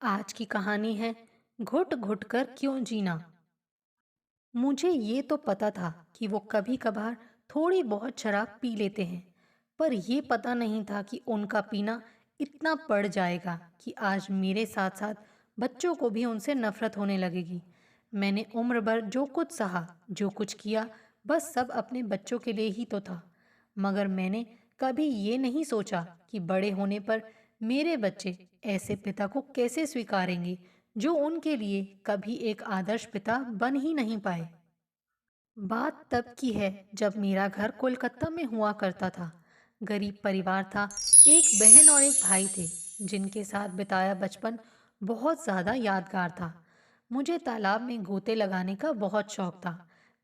आज की कहानी है घुट घुट कर क्यों जीना। मुझे ये तो पता था कि वो कभी कभार थोड़ी बहुत शराब पी लेते हैं, पर ये पता नहीं था कि उनका पीना इतना बढ़ जाएगा कि आज मेरे साथ साथ बच्चों को भी उनसे नफरत होने लगेगी। मैंने उम्र भर जो कुछ सहा, जो कुछ किया, बस सब अपने बच्चों के लिए ही तो था। मगर मैंने कभी ये नहीं सोचा कि बड़े होने पर मेरे बच्चे ऐसे पिता को कैसे स्वीकारेंगे जो उनके लिए कभी एक आदर्श पिता बन ही नहीं पाए। बात तब की है जब मेरा घर कोलकाता में हुआ करता था। गरीब परिवार था। एक बहन और एक भाई थे जिनके साथ बिताया बचपन बहुत ज़्यादा यादगार था। मुझे तालाब में गोते लगाने का बहुत शौक था।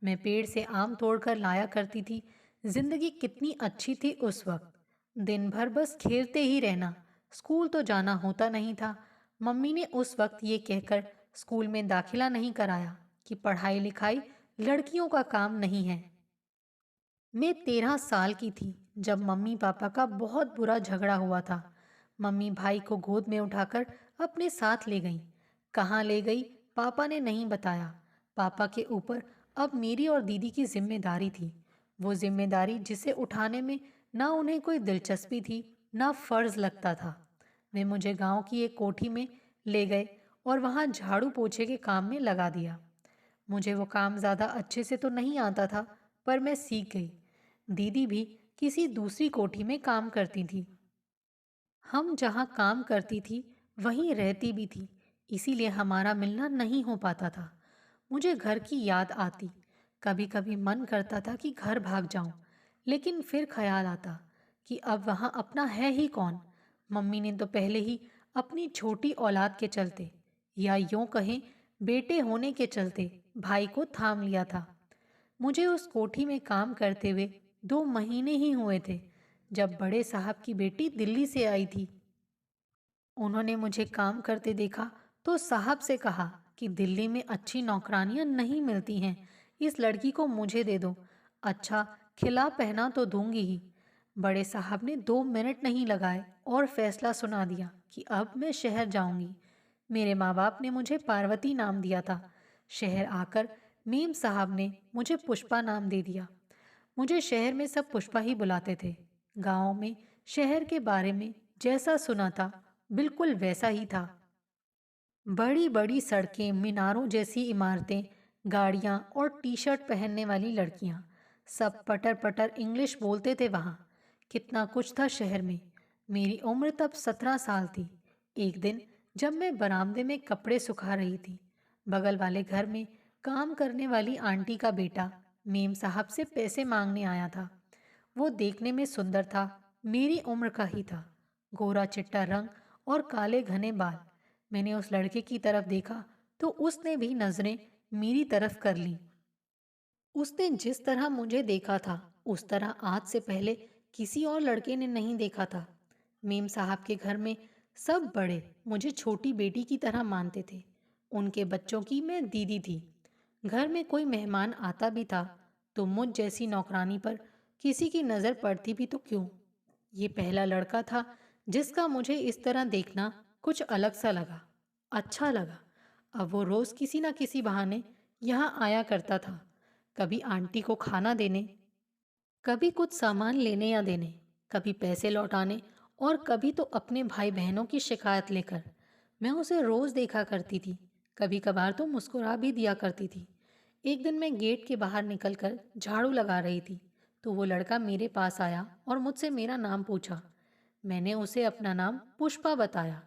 मैं पेड़ से आम तोड़कर लाया करती थी। जिंदगी कितनी अच्छी थी उस वक्त। दिन भर बस खेलते ही रहना। स्कूल तो जाना होता नहीं था। मम्मी ने उस वक्त ये कहकर स्कूल में दाखिला नहीं कराया कि पढ़ाई लिखाई लड़कियों का काम नहीं है। मैं 13 साल की थी जब मम्मी पापा का बहुत बुरा झगड़ा हुआ था। मम्मी भाई को गोद में उठाकर अपने साथ ले गई। कहाँ ले गई पापा ने नहीं बताया। पापा के ऊपर अब मेरी और दीदी की जिम्मेदारी थी। वो जिम्मेदारी जिसे उठाने में ना उन्हें कोई दिलचस्पी थी, ना फर्ज लगता था। वे मुझे गांव की एक कोठी में ले गए और वहां झाड़ू पोछे के काम में लगा दिया। मुझे वो काम ज़्यादा अच्छे से तो नहीं आता था, पर मैं सीख गई। दीदी भी किसी दूसरी कोठी में काम करती थी। हम जहाँ काम करती थी वहीं रहती भी थी, इसीलिए हमारा मिलना नहीं हो पाता था। मुझे घर की याद आती। कभी कभी मन करता था कि घर भाग जाऊं, लेकिन फिर ख्याल आता कि अब वहाँ अपना है ही कौन। मम्मी ने तो पहले ही अपनी छोटी औलाद के चलते, या यूं कहें बेटे होने के चलते, भाई को थाम लिया था। मुझे उस कोठी में काम करते हुए 2 महीने ही हुए थे जब बड़े साहब की बेटी दिल्ली से आई थी। उन्होंने मुझे काम करते देखा तो साहब से कहा कि दिल्ली में अच्छी नौकरानियां नहीं मिलती हैं, इस लड़की को मुझे दे दो। अच्छा, खिला पहना तो दूंगी ही। बड़े साहब ने 2 मिनट नहीं लगाए और फैसला सुना दिया कि अब मैं शहर जाऊंगी। मेरे माँ बाप ने मुझे पार्वती नाम दिया था। शहर आकर मेम साहब ने मुझे पुष्पा नाम दे दिया। मुझे शहर में सब पुष्पा ही बुलाते थे। गांव में शहर के बारे में जैसा सुना था बिल्कुल वैसा ही था। बड़ी बड़ी सड़कें, मीनारों जैसी इमारतें, गाड़ियां और टी शर्ट पहनने वाली लड़कियां, सब पटर पटर इंग्लिश बोलते थे वहां। कितना कुछ था शहर में। मेरी उम्र तब 17 साल थी। एक दिन जब मैं बरामदे में कपड़े सुखा रही थी, बगल वाले घर में काम करने वाली आंटी का बेटा मेम साहब से पैसे मांगने आया था। वो देखने में सुंदर था, मेरी उम्र का ही था। गोरा चिट्टा रंग और काले घने बाल। मैंने उस लड़के की तरफ देखा तो उसने भी नजरें मेरी तरफ कर ली। उसने जिस तरह मुझे देखा था उस तरह आज से पहले किसी और लड़के ने नहीं देखा था। मेम साहब के घर में सब बड़े मुझे छोटी बेटी की तरह मानते थे। उनके बच्चों की मैं दीदी थी। घर में कोई मेहमान आता भी था तो मुझ जैसी नौकरानी पर किसी की नज़र पड़ती भी तो क्यों। ये पहला लड़का था जिसका मुझे इस तरह देखना कुछ अलग सा लगा, अच्छा लगा। अब वो रोज किसी ना किसी बहाने यहाँ आया करता था। कभी आंटी को खाना देने, कभी कुछ सामान लेने या देने, कभी पैसे लौटाने, और कभी तो अपने भाई बहनों की शिकायत लेकर। मैं उसे रोज देखा करती थी। कभी कभार तो मुस्कुरा भी दिया करती थी। एक दिन मैं गेट के बाहर निकलकर झाड़ू लगा रही थी तो वो लड़का मेरे पास आया और मुझसे मेरा नाम पूछा। मैंने उसे अपना नाम पुष्पा बताया।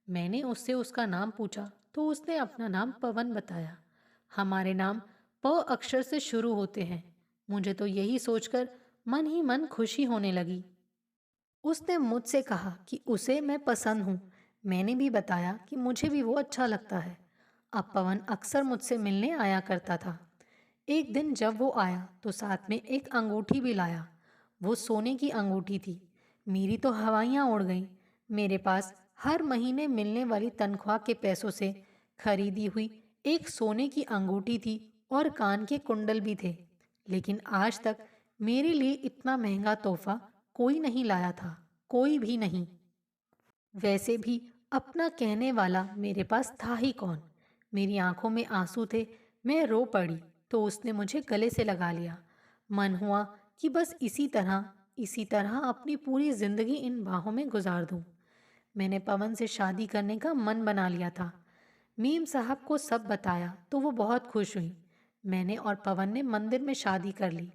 मैंने उससे उसका नाम पूछा तो उसने अपना नाम पवन बताया। हमारे नाम प अक्षर से शुरू होते हैं। मुझे तो यही सोचकर मन ही मन खुशी होने लगी। उसने मुझसे कहा कि उसे मैं पसंद हूँ। मैंने भी बताया कि मुझे भी वो अच्छा लगता है। अब पवन अक्सर मुझसे मिलने आया करता था। एक दिन जब वो आया तो साथ में एक अंगूठी भी लाया। वो सोने की अंगूठी थी। मेरी तो हवाइयाँ उड़ गईं। मेरे पास हर महीने मिलने वाली तनख्वाह के पैसों से खरीदी हुई एक सोने की अंगूठी थी और कान के कुंडल भी थे। लेकिन आज तक मेरे लिए इतना महंगा तोहफा कोई नहीं लाया था, कोई भी नहीं। वैसे भी अपना कहने वाला मेरे पास था ही कौन। मेरी आंखों में आंसू थे। मैं रो पड़ी तो उसने मुझे गले से लगा लिया। मन हुआ कि बस इसी तरह अपनी पूरी जिंदगी इन बाहों में गुजार दूं। मैंने पवन से शादी करने का मन बना लिया था। मीम साहब को सब बताया तो वो बहुत खुश हुई। मैंने और पवन ने मंदिर में शादी कर ली।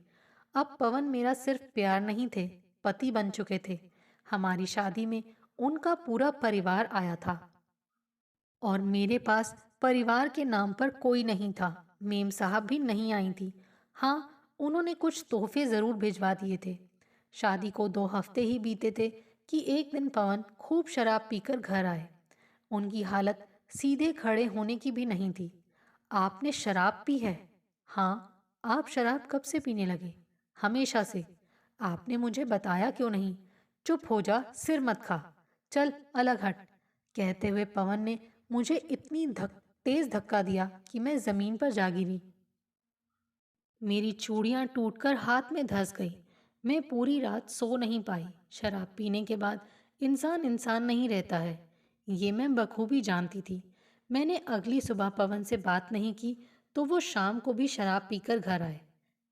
अब पवन मेरा सिर्फ प्यार नहीं थे, पति बन चुके थे। हमारी शादी में उनका पूरा परिवार आया था और मेरे पास परिवार के नाम पर कोई नहीं था। मेम साहब भी नहीं आई थी। हाँ, उन्होंने कुछ तोहफे ज़रूर भिजवा दिए थे। शादी को 2 हफ्ते ही बीते थे कि एक दिन पवन खूब शराब पीकर घर आए। उनकी हालत सीधे खड़े होने की भी नहीं थी। आपने शराब पी है? हाँ। आप शराब कब से पीने लगे? हमेशा से। आपने मुझे बताया क्यों नहीं? चुप हो जा, सिर मत खा। चल अलग हट। कहते हुए पवन ने मुझे इतनी तेज धक्का दिया कि मैं जमीन पर जा गिरी। मेरी चूड़ियां टूटकर हाथ में धंस गई। मैं पूरी रात सो नहीं पाई। शराब पीने के बाद इंसान इंसान नहीं रहता है, ये मैं बखूबी जानती थी। मैंने अगली सुबह पवन से बात नहीं की तो वो शाम को भी शराब पीकर घर आए।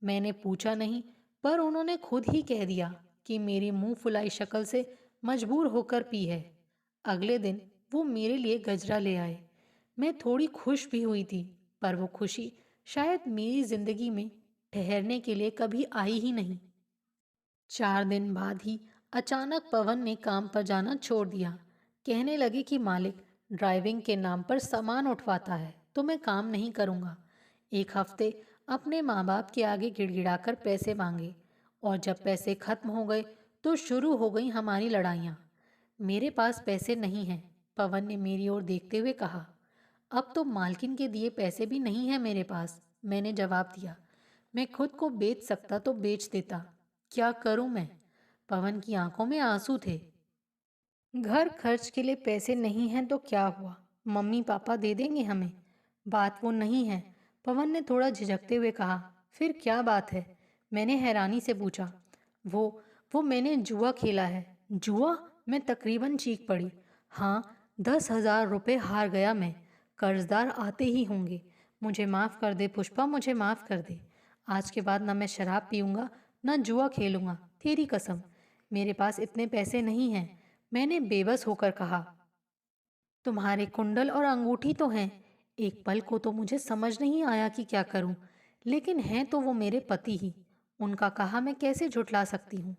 मैंने पूछा नहीं, पर उन्होंने खुद ही कह दिया कि मेरी मुंह फुलाई शक्ल से मजबूर होकर पी है। अगले दिन वो मेरे लिए गजरा ले आए। मैं थोड़ी खुश भी हुई थी, पर वो खुशी शायद मेरी जिंदगी में ठहरने के लिए कभी आई ही नहीं। 4 दिन बाद ही अचानक पवन ने काम पर जाना छोड़ दिया। कहने लगे कि मालिक ड्राइविंग के नाम पर सामान उठवाता है तो मैं काम नहीं करूँगा। 1 हफ्ते अपने माँ बाप के आगे गिड़गिड़ाकर पैसे मांगे और जब पैसे खत्म हो गए तो शुरू हो गई हमारी लड़ाइयाँ। मेरे पास पैसे नहीं हैं, पवन ने मेरी ओर देखते हुए कहा। अब तो मालकिन के दिए पैसे भी नहीं हैं मेरे पास, मैंने जवाब दिया। मैं खुद को बेच सकता तो बेच देता। क्या करूं मैं? पवन की आंखों में आंसू थे। घर खर्च के लिए पैसे नहीं हैं तो क्या हुआ? मम्मी पापा दे देंगे हमें। बात वो नहीं है, पवन ने थोड़ा झिझकते हुए कहा। फिर क्या बात है? मैंने हैरानी से पूछा। वो वो मैंने जुआ खेला है। जुआ? मैं तकरीबन चीख पड़ी। हाँ, 10,000 रुपये हार गया मैं। कर्जदार आते ही होंगे। मुझे माफ़ कर दे पुष्पा, मुझे माफ़ कर दे। आज के बाद ना मैं शराब पीऊँगा, ना जुआ खेलूँगा, तेरी कसम। मेरे पास इतने पैसे नहीं हैं, मैंने बेबस होकर कहा। तुम्हारे कुंडल और अंगूठी तो हैं। एक पल को तो मुझे समझ नहीं आया कि क्या करूं, लेकिन हैं तो वो मेरे पति ही। उनका कहा मैं कैसे झुठला सकती हूँ?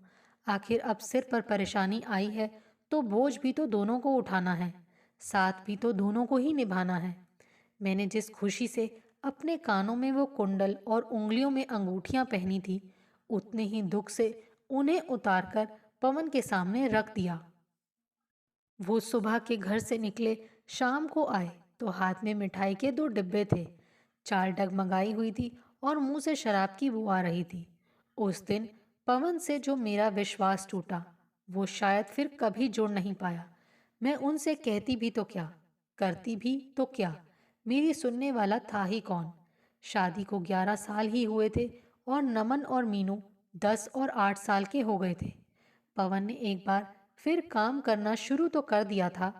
आखिर अब सिर पर परेशानी आई है तो बोझ भी तो दोनों को उठाना है, साथ भी तो दोनों को ही निभाना है। मैंने जिस खुशी से अपने कानों में वो कुंडल और उंगलियों में अंगूठियां पहनी थी, उतने ही दुख से उन्हें उतारकर पवन के सामने रख दिया। वो सुबह के घर से निकले, शाम को आए तो हाथ में मिठाई के 2 डिब्बे थे। चाल डगमगाई हुई थी और मुंह से शराब की बू आ रही थी। उस दिन पवन से जो मेरा विश्वास टूटा, वो शायद फिर कभी जुड़ नहीं पाया। मैं उनसे कहती भी तो क्या, करती भी तो क्या, मेरी सुनने वाला था ही कौन। शादी को 11 साल ही हुए थे और नमन और मीनू 10 और 8 साल के हो गए थे। पवन ने एक बार फिर काम करना शुरू तो कर दिया था,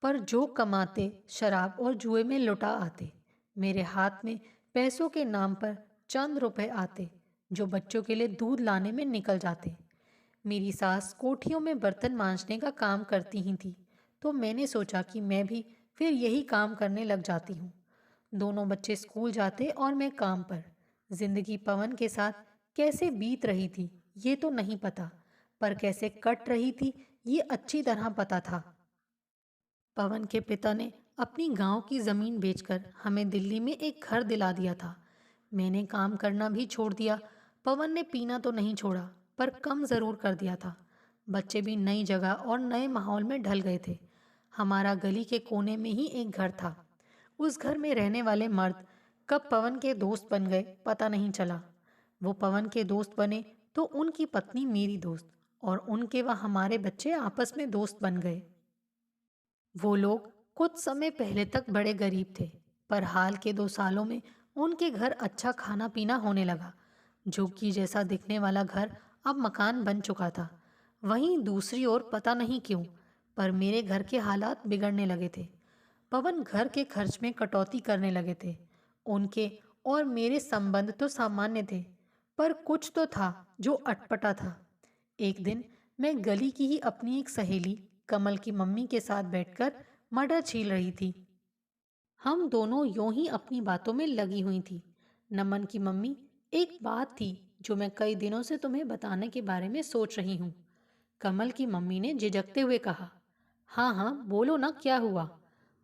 पर जो कमाते शराब और जुए में लुटा आते। मेरे हाथ में पैसों के नाम पर चंद रुपए आते जो बच्चों के लिए दूध लाने में निकल जाते। मेरी सास कोठियों में बर्तन मांजने का काम करती ही थी, तो मैंने सोचा कि मैं भी फिर यही काम करने लग जाती हूँ। दोनों बच्चे स्कूल जाते और मैं काम पर। जिंदगी पवन के साथ कैसे बीत रही थी ये तो नहीं पता, पर कैसे कट रही थी ये अच्छी तरह पता था। पवन के पिता ने अपनी गांव की जमीन बेचकर हमें दिल्ली में एक घर दिला दिया था। मैंने काम करना भी छोड़ दिया। पवन ने पीना तो नहीं छोड़ा, पर कम जरूर कर दिया था। बच्चे भी नई जगह और नए माहौल में ढल गए थे। हमारा गली के कोने में ही एक घर था। उस घर में रहने वाले मर्द कब पवन के दोस्त बन गए पता नहीं चला। वो पवन के दोस्त बने तो उनकी पत्नी मेरी दोस्त, और उनके व हमारे बच्चे आपस में दोस्त बन गए। वो लोग कुछ समय पहले तक बड़े गरीब थे, पर हाल के 2 सालों में उनके घर अच्छा खाना पीना होने लगा। झुग्गी जैसा दिखने वाला घर अब मकान बन चुका था। वहीं दूसरी ओर पता नहीं क्यों पर मेरे घर के हालात बिगड़ने लगे थे। पवन घर के खर्च में कटौती करने लगे थे। उनके और मेरे संबंध तो सामान्य थे, पर कुछ तो था जो अटपटा था। एक दिन मैं गली की ही अपनी एक सहेली कमल की मम्मी के साथ बैठकर मटर छील रही थी। हम दोनों यूं ही अपनी बातों में लगी हुई थी। नमन की मम्मी, एक बात थी जो मैं कई दिनों से तुम्हें बताने के बारे में सोच रही हूँ। कमल की मम्मी ने झिझकते हुए कहा। हाँ हाँ, बोलो ना, क्या हुआ?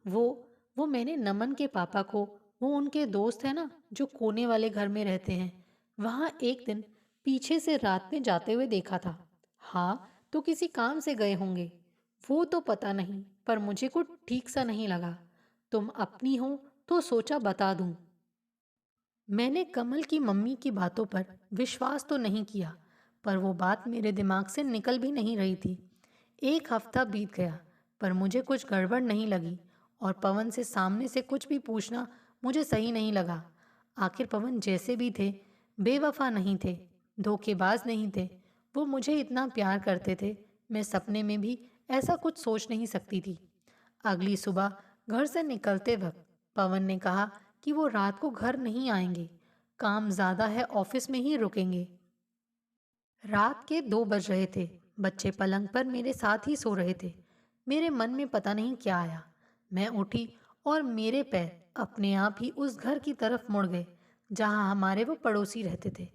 वो वो मैंने नमन के पापा को, वो उनके दोस्त है ना जो कोने वाले घर में रहते हैं, वहाँ एक दिन पीछे से रात में जाते हुए देखा था। हाँ, तो किसी काम से गए होंगे। वो तो पता नहीं, पर मुझे कुछ ठीक सा नहीं लगा। तुम अपनी हो तो सोचा बता दूं। मैंने कमल की मम्मी की बातों पर विश्वास तो नहीं किया, पर वो बात मेरे दिमाग से निकल भी नहीं रही थी। एक हफ्ता बीत गया, पर मुझे कुछ गड़बड़ नहीं लगी, और पवन से सामने से कुछ भी पूछना मुझे सही नहीं लगा। आखिर पवन जैसे भी थे, बेवफा नहीं थे, धोखेबाज नहीं थे। वो मुझे इतना प्यार करते थे, मैं सपने में भी ऐसा कुछ सोच नहीं सकती थी। अगली सुबह घर से निकलते वक्त पवन ने कहा कि वो रात को घर नहीं आएंगे, काम ज़्यादा है, ऑफिस में ही रुकेंगे। रात के 2 बज रहे थे। बच्चे पलंग पर मेरे साथ ही सो रहे थे। मेरे मन में पता नहीं क्या आया। मैं उठी और मेरे पैर अपने आप ही उस घर की तरफ मुड़ गए जहां हमारे वो पड़ोसी रहते थे।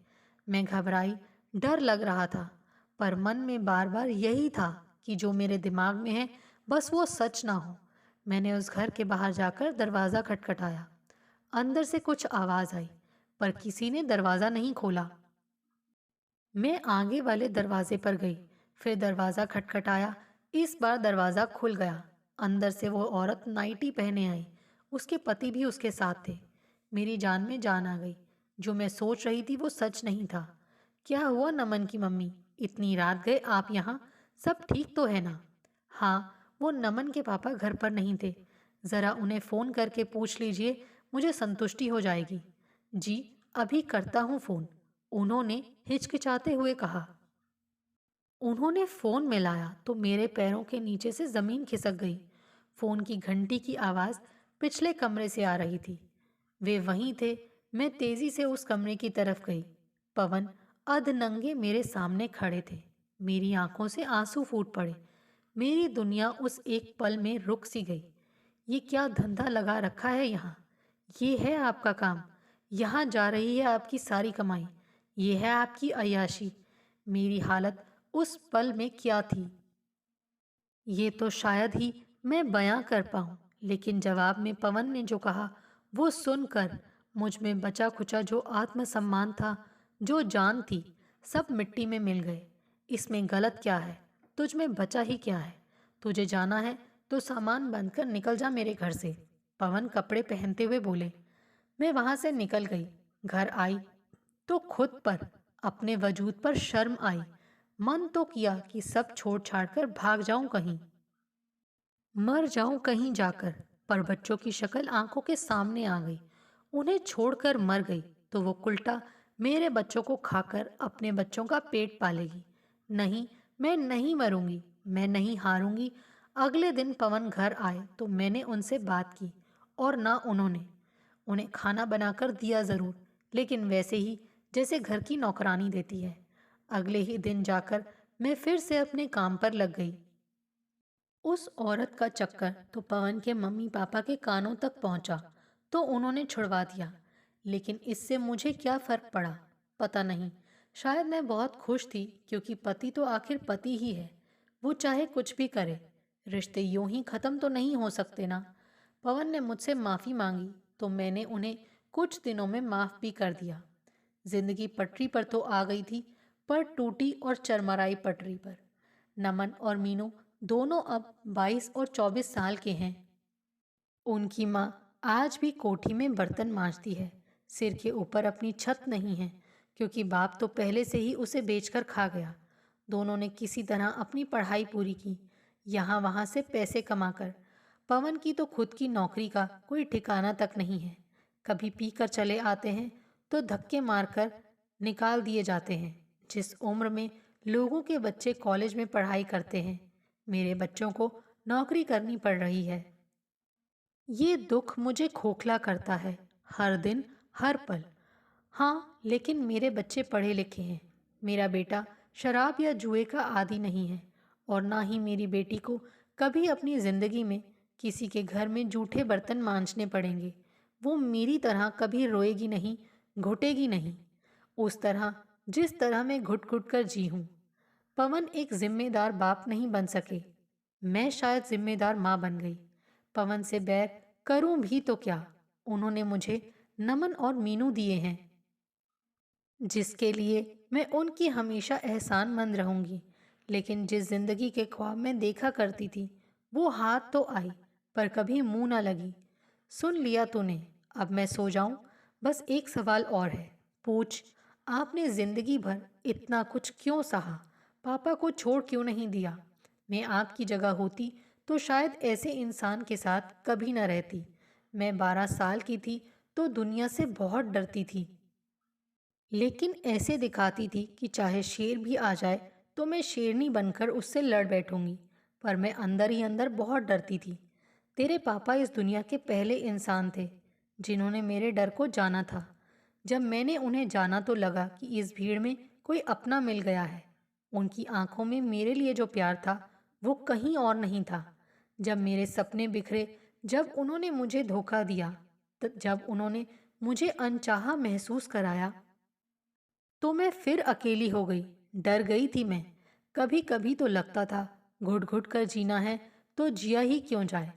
मैं घबराई, डर लग रहा था, पर मन में बार बार यही था कि जो मेरे दिमाग में है बस वो सच ना हो। मैंने उस घर के बाहर जाकर दरवाज़ा खटखटाया। अंदर से कुछ आवाज़ आई, पर किसी ने दरवाज़ा नहीं खोला। मैं आगे वाले दरवाजे पर गई, फिर दरवाज़ा खटखटाया। इस बार दरवाज़ा खुल गया। अंदर से वो औरत नाइटी पहने आई। उसके पति भी उसके साथ थे। मेरी जान में जान आ गई। जो मैं सोच रही थी वो सच नहीं था। क्या हुआ नमन की मम्मी? इतनी रात गए आप यहाँ? सब ठीक तो है ना? हाँ, वो नमन के पापा घर पर नहीं थे। ज़रा उन्हें फ़ोन करके पूछ लीजिए, मुझे संतुष्टि हो जाएगी। जी, अभी करता हूँ फ़ोन, उन्होंने हिचकिचाते हुए कहा। उन्होंने फ़ोन मिलाया तो मेरे पैरों के नीचे से ज़मीन खिसक गई। फ़ोन की घंटी की आवाज़ पिछले कमरे से आ रही थी। वे वहीं थे। मैं तेज़ी से उस कमरे की तरफ गई। पवन अधनंगे मेरे सामने खड़े थे। मेरी आंखों से आंसू फूट पड़े। मेरी दुनिया उस एक पल में रुक सी गई। ये क्या धंधा लगा रखा है यहाँ? ये है आपका काम? यहाँ जा रही है आपकी सारी कमाई? ये है आपकी अय्याशी? मेरी हालत उस पल में क्या थी, ये तो शायद ही मैं बयां कर पाऊं। लेकिन जवाब में पवन ने जो कहा, वो सुनकर मुझ में बचा खुचा जो आत्मसम्मान था, जो जान थी, सब मिट्टी में मिल गए। इसमें गलत क्या है? तुझ में बचा ही क्या है? तुझे जाना है तो सामान बंद कर निकल जा मेरे घर से। पवन कपड़े पहनते हुए बोले। मैं वहां से निकल गई। घर आई तो खुद पर, अपने वजूद पर शर्म आई। मन तो किया कि सब छोड़ छाड़ कर भाग जाऊं कहीं, मर जाऊं कहीं जाकर, पर बच्चों की शक्ल आंखों के सामने आ गई। उन्हें छोड़कर मर गई तो वो उल्टा मेरे बच्चों को खाकर अपने बच्चों का पेट पालेगी। नहीं, मैं नहीं मरूंगी, मैं नहीं हारूंगी। अगले दिन पवन घर आए तो मैंने उनसे बात की, और ना उन्होंने। उन्हें खाना बनाकर दिया ज़रूर, लेकिन वैसे ही जैसे घर की नौकरानी देती है। अगले ही दिन जाकर मैं फिर से अपने काम पर लग गई। उस औरत का चक्कर तो पवन के मम्मी पापा के कानों तक पहुंचा, तो उन्होंने छुड़वा दिया। लेकिन इससे मुझे क्या फर्क पड़ा? पता नहीं। शायद मैं बहुत खुश थी, क्योंकि पति तो आखिर पति ही है। वो चाहे कुछ भी करे, रिश्ते यूं ही खत्म तो नहीं हो सकते ना। पवन ने मुझसे माफ़ी मांगी तो मैंने उन्हें कुछ दिनों में माफ़ भी कर दिया। जिंदगी पटरी पर तो आ गई थी, पर टूटी और चरमराई पटरी पर। नमन और मीनू दोनों अब 22 और 24 साल के हैं। उनकी माँ आज भी कोठी में बर्तन मांजती है। सिर के ऊपर अपनी छत नहीं है, क्योंकि बाप तो पहले से ही उसे बेचकर खा गया। दोनों ने किसी तरह अपनी पढ़ाई पूरी की, यहाँ वहाँ से पैसे कमाकर। पवन की तो खुद की नौकरी का कोई ठिकाना तक नहीं है। कभी पीकर चले आते हैं तो धक्के मारकर निकाल दिए जाते हैं। जिस उम्र में लोगों के बच्चे कॉलेज में पढ़ाई करते हैं, मेरे बच्चों को नौकरी करनी पड़ रही है। ये दुख मुझे खोखला करता है, हर दिन, हर पल। हाँ, लेकिन मेरे बच्चे पढ़े लिखे हैं। मेरा बेटा शराब या जुए का आदी नहीं है, और ना ही मेरी बेटी को कभी अपनी जिंदगी में किसी के घर में जूठे बर्तन मांजने पड़ेंगे। वो मेरी तरह कभी रोएगी नहीं, घुटेगी नहीं, उस तरह जिस तरह मैं घुट घुट कर जी हूँ। पवन एक जिम्मेदार बाप नहीं बन सके। मैं शायद जिम्मेदार माँ बन गई। पवन से बैर करूं भी तो क्या? उन्होंने मुझे नमन और मीनू दिए हैं, जिसके लिए मैं उनकी हमेशा एहसानमंद रहूंगी। लेकिन जिस जिंदगी के ख्वाब में देखा करती थी, वो हाथ तो आई, पर कभी मुंह ना लगी। सुन लिया तूने, अब मैं सो जाऊं? बस एक सवाल और है, पूछ। आपने जिंदगी भर इतना कुछ क्यों सहा? पापा को छोड़ क्यों नहीं दिया? मैं आपकी जगह होती तो शायद ऐसे इंसान के साथ कभी न रहती। मैं 12 साल की थी तो दुनिया से बहुत डरती थी, लेकिन ऐसे दिखाती थी कि चाहे शेर भी आ जाए तो मैं शेरनी बनकर उससे लड़ बैठूंगी। पर मैं अंदर ही अंदर बहुत डरती थी। तेरे पापा इस दुनिया के पहले इंसान थे जिन्होंने मेरे डर को जाना था। जब मैंने उन्हें जाना तो लगा कि इस भीड़ में कोई अपना मिल गया है। उनकी आंखों में मेरे लिए जो प्यार था वो कहीं और नहीं था। जब मेरे सपने बिखरे, जब उन्होंने मुझे धोखा दिया, जब उन्होंने मुझे अनचाहा महसूस कराया, तो मैं फिर अकेली हो गई। डर गई थी मैं। कभी कभी तो लगता था घुट घुट कर जीना है तो जिया ही क्यों जाए।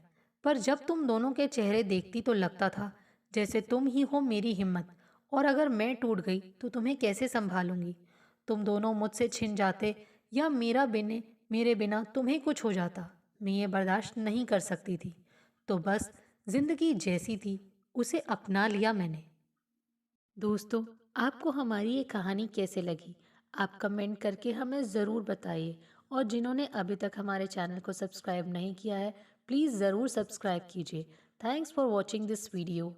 पर जब तुम दोनों के चेहरे देखती तो लगता था जैसे तुम ही हो मेरी हिम्मत। और अगर मैं टूट गई तो तुम्हें कैसे संभालूंगी? तुम दोनों मुझसे छिन जाते, या मेरे बिना तुम्हें कुछ हो जाता। मैं ये बर्दाश्त नहीं कर सकती थी। तो बस जिंदगी जैसी थी उसे अपना लिया मैंने। दोस्तों, आपको हमारी ये कहानी कैसे लगी? आप कमेंट करके हमें ज़रूर बताइए, और जिन्होंने अभी तक हमारे चैनल को सब्सक्राइब नहीं किया है, प्लीज़ ज़रूर सब्सक्राइब कीजिए। Thanks for watching this video.